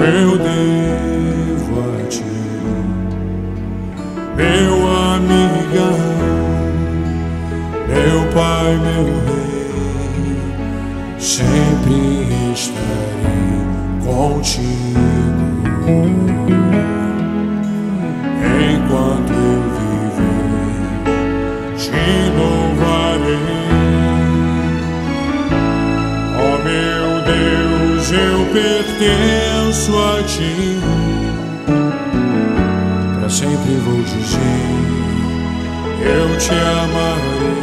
eu devo a ti, meu amigão, meu Pai, meu Rei. Sempre estarei contigo enquanto eu viver, te louvarei. Ó meu Deus, eu pertenço a ti, pra sempre vou dizer, eu te amarei.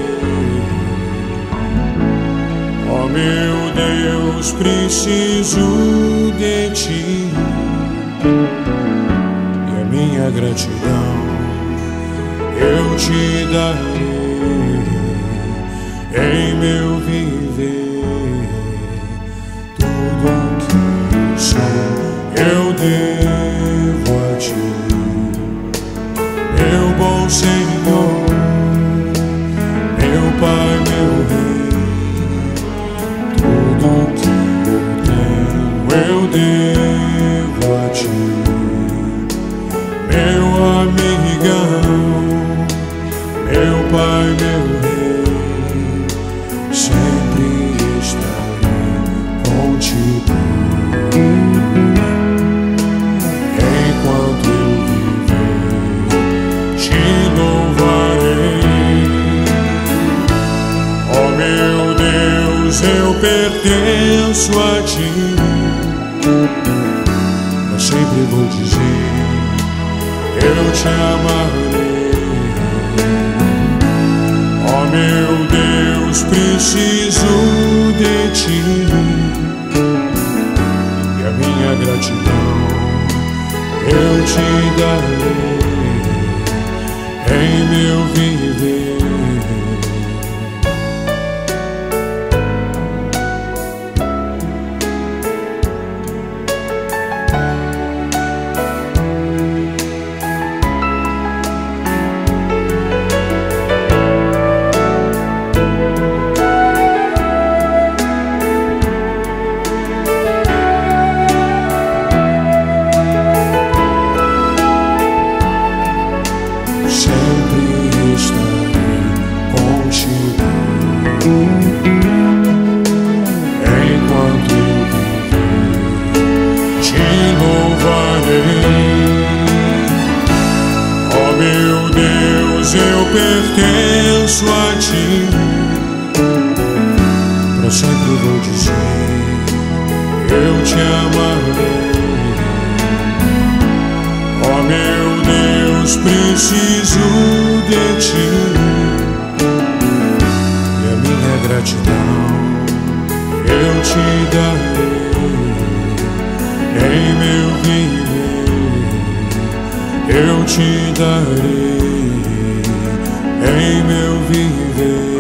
Ó meu Deus, preciso de ti, e a minha gratidão eu te darei em meu viver. Tudo que eu sou eu devo a ti, meu bom Senhor, meu Pai, meu Rei. Tudo que eu tenho eu devo a ti, meu amigão, meu Pai, meu Rei. Sempre estarei contigo enquanto eu viver, te louvarei. Ó meu Deus, eu pertenço a ti, eu sempre vou dizer, eu te amarei. Ó meu Deus, preciso de ti, e a minha gratidão eu te darei em meu viver. Enquanto eu viver, te louvarei. Ó meu Deus, eu pertenço a ti, pra sempre vou dizer, eu te amarei. Ó meu Deus, preciso de ti, gratidão eu te darei em meu viver, eu te darei em meu viver.